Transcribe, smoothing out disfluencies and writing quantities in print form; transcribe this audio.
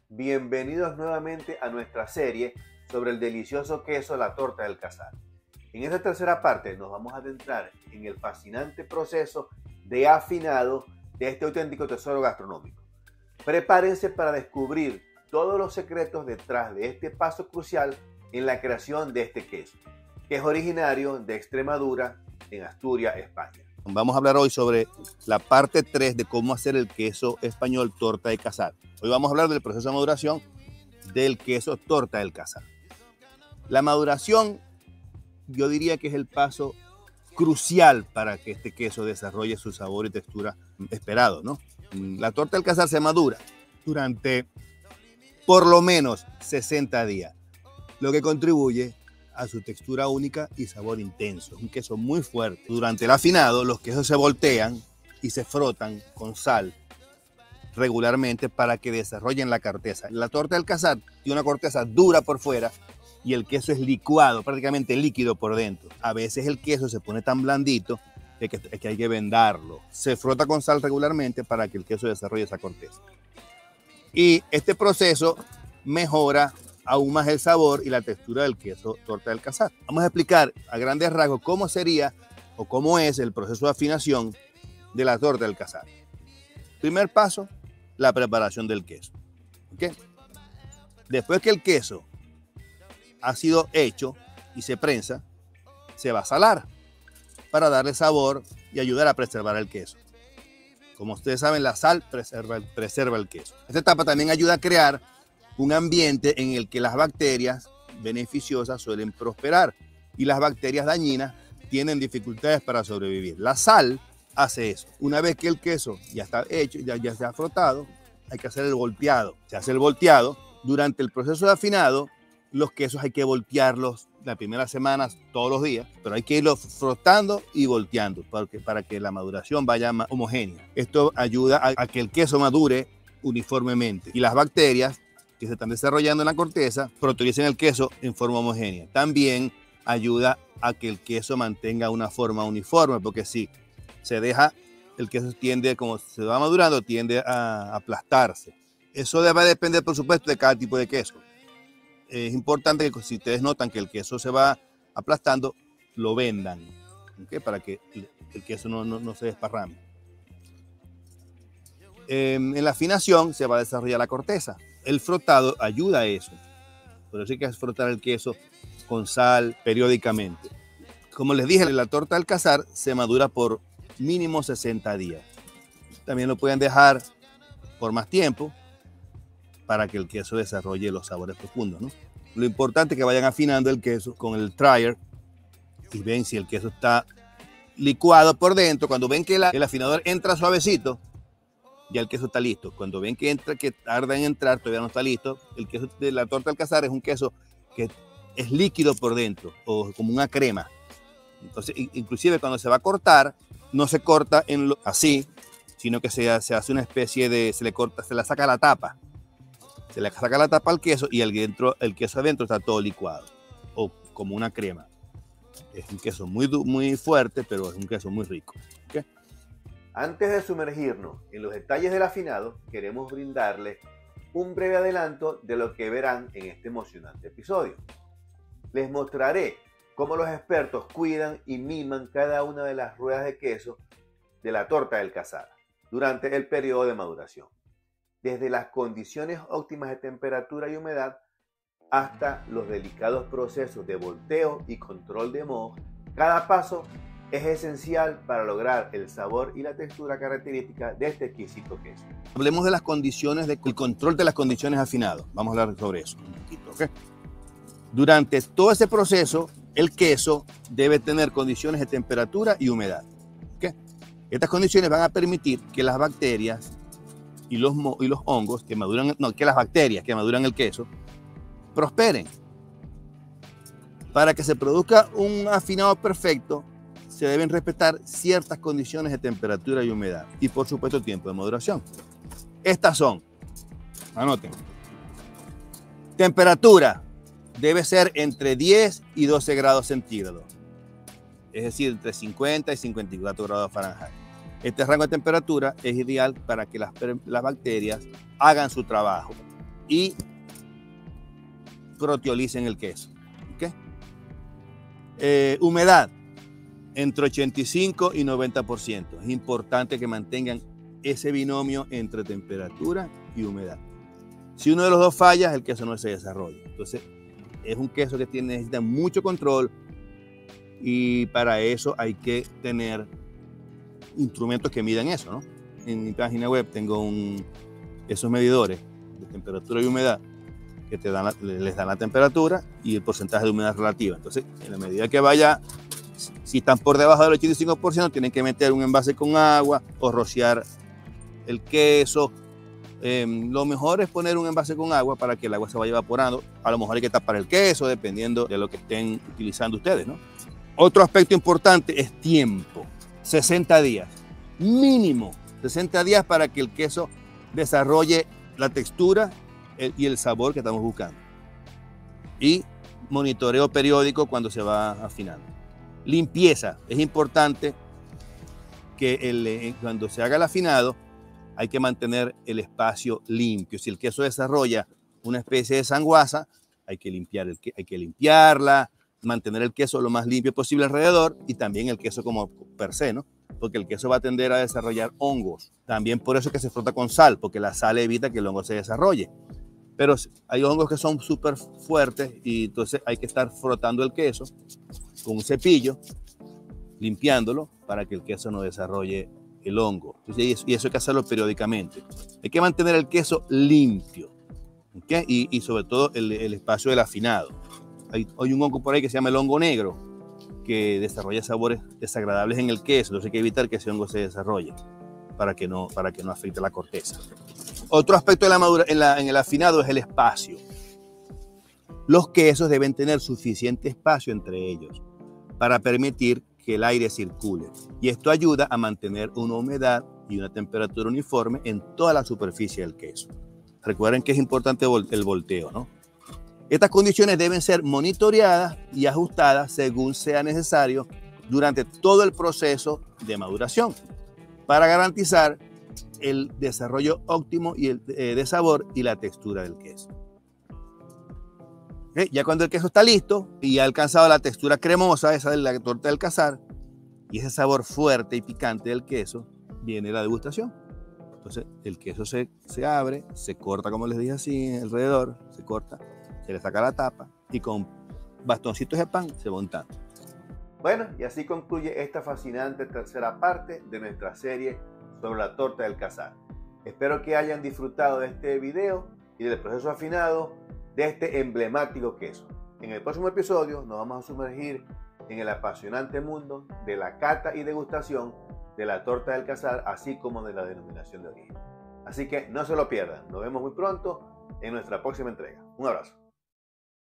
Bienvenidos nuevamente a nuestra serie sobre el delicioso queso La Torta del Casar. En esta tercera parte nos vamos a adentrar en el fascinante proceso de afinado de este auténtico tesoro gastronómico. Prepárense para descubrir todos los secretos detrás de este paso crucial en la creación de este queso, que es originario de Extremadura, en Asturias, España. Vamos a hablar hoy sobre la parte 3 de cómo hacer el queso español Torta del Casar. Hoy vamos a hablar del proceso de maduración del queso Torta del Casar. La maduración, yo diría que es el paso crucial para que este queso desarrolle su sabor y textura esperado, ¿no? La Torta del Casar se madura durante por lo menos 60 días, lo que contribuye a su textura única y sabor intenso. Es un queso muy fuerte. Durante el afinado, los quesos se voltean y se frotan con sal regularmente para que desarrollen la corteza. La Torta del Casar tiene una corteza dura por fuera y el queso es licuado, prácticamente líquido por dentro. A veces el queso se pone tan blandito que hay que vendarlo. Se frota con sal regularmente para que el queso desarrolle esa corteza. Y este proceso mejora aún más el sabor y la textura del queso Torta del Casar. Vamos a explicar a grandes rasgos cómo sería o cómo es el proceso de afinación de la Torta del Casar. Primer paso, la preparación del queso. ¿Okay? Después que el queso ha sido hecho y se prensa, se va a salar para darle sabor y ayudar a preservar el queso. Como ustedes saben, la sal preserva el queso. Esta etapa también ayuda a crear un ambiente en el que las bacterias beneficiosas suelen prosperar y las bacterias dañinas tienen dificultades para sobrevivir. La sal hace eso. Una vez que el queso ya está hecho, ya se ha frotado, hay que hacer el volteado. Se hace el volteado. Durante el proceso de afinado, los quesos hay que voltearlos las primeras semanas todos los días, pero hay que irlos frotando y volteando para que la maduración vaya más homogénea. Esto ayuda a que el queso madure uniformemente y las bacterias que se están desarrollando en la corteza proteicen el queso en forma homogénea. También ayuda a que el queso mantenga una forma uniforme, porque si se deja, el queso tiende, como se va madurando, tiende a aplastarse. Eso debe depender, por supuesto, de cada tipo de queso. Es importante que si ustedes notan que el queso se va aplastando, lo vendan, ¿okay? Para que el queso no se desparrame. En la afinación se va a desarrollar la corteza. El frotado ayuda a eso. Por eso hay que frotar el queso con sal periódicamente. Como les dije, la Torta del Casar se madura por mínimo 60 días. También lo pueden dejar por más tiempo para que el queso desarrolle los sabores profundos, ¿no? Lo importante es que vayan afinando el queso con el tryer y ven si el queso está licuado por dentro. Cuando ven que el afinador entra suavecito, ya el queso está listo. Cuando ven que tarda en entrar, todavía no está listo. El queso de la Torta del Casar es un queso que es líquido por dentro, o como una crema. Entonces, inclusive cuando se va a cortar, no se corta así, sino que se hace una especie de, se le saca la tapa. Se le saca la tapa al queso y el queso adentro está todo licuado, o como una crema. Es un queso muy fuerte, pero es un queso muy rico. ¿Okay? Antes de sumergirnos en los detalles del afinado, queremos brindarles un breve adelanto de lo que verán en este emocionante episodio. Les mostraré cómo los expertos cuidan y miman cada una de las ruedas de queso de la Torta del Casar durante el periodo de maduración, desde las condiciones óptimas de temperatura y humedad hasta los delicados procesos de volteo y control de moho. Cada paso es esencial para lograr el sabor y la textura característica de este exquisito queso. Hablemos de las condiciones, del control de las condiciones afinadas. Vamos a hablar sobre eso un poquito, ¿okay? Durante todo ese proceso, el queso debe tener condiciones de temperatura y humedad. ¿Okay? Estas condiciones van a permitir que las bacterias y los hongos que las bacterias que maduran el queso prosperen. Para que se produzca un afinado perfecto, se deben respetar ciertas condiciones de temperatura y humedad y, por supuesto, tiempo de maduración. Estas son, anoten, temperatura debe ser entre 10 y 12 grados centígrados, es decir, entre 50 y 54 grados Fahrenheit. Este rango de temperatura es ideal para que las bacterias hagan su trabajo y proteolicen el queso. ¿Okay? Humedad entre 85 y 90%. Es importante que mantengan ese binomio entre temperatura y humedad. Si uno de los dos falla, el queso no se desarrolla. Entonces, es un queso que necesita mucho control y para eso hay que tener instrumentos que midan eso, ¿no? En mi página web tengo esos medidores de temperatura y humedad que les dan la temperatura y el porcentaje de humedad relativa. Entonces, en la medida que vaya, si están por debajo del 85%, tienen que meter un envase con agua o rociar el queso. Lo mejor es poner un envase con agua para que el agua se vaya evaporando. A lo mejor hay que tapar el queso, dependiendo de lo que estén utilizando ustedes, ¿no? Otro aspecto importante es tiempo. 60 días. Mínimo 60 días para que el queso desarrolle la textura y el sabor que estamos buscando. Y monitoreo periódico cuando se va afinando. Limpieza. Es importante que cuando se haga el afinado hay que mantener el espacio limpio. Si el queso desarrolla una especie de sanguaza, hay que limpiarla, mantener el queso lo más limpio posible alrededor y también el queso como per se, ¿no? Porque el queso va a tender a desarrollar hongos. También por eso es que se frota con sal, porque la sal evita que el hongo se desarrolle. Pero hay hongos que son súper fuertes y entonces hay que estar frotando el queso con un cepillo, limpiándolo para que el queso no desarrolle el hongo. Entonces, y eso hay que hacerlo periódicamente. Hay que mantener el queso limpio, ¿okay? Y sobre todo el espacio del afinado. Hay un hongo por ahí que se llama el hongo negro, que desarrolla sabores desagradables en el queso. Entonces hay que evitar que ese hongo se desarrolle para que no afecte la corteza. Otro aspecto en el afinado es el espacio. Los quesos deben tener suficiente espacio entre ellos para permitir que el aire circule. Y esto ayuda a mantener una humedad y una temperatura uniforme en toda la superficie del queso. Recuerden que es importante el volteo, ¿no? Estas condiciones deben ser monitoreadas y ajustadas según sea necesario durante todo el proceso de maduración para garantizar el desarrollo óptimo de sabor y la textura del queso. ¿Okay? Ya cuando el queso está listo y ha alcanzado la textura cremosa, esa de la torta del Alcázar, y ese sabor fuerte y picante del queso, viene la degustación. Entonces el queso se abre, se corta como les dije así alrededor, se corta, se le saca la tapa y con bastoncitos de pan se monta. Bueno, y así concluye esta fascinante tercera parte de nuestra serie sobre la torta del Alcázar. Espero que hayan disfrutado de este video y del proceso afinado de este emblemático queso. En el próximo episodio nos vamos a sumergir en el apasionante mundo de la cata y degustación de la torta del Alcázar, así como de la denominación de origen. Así que no se lo pierdan. Nos vemos muy pronto en nuestra próxima entrega. Un abrazo.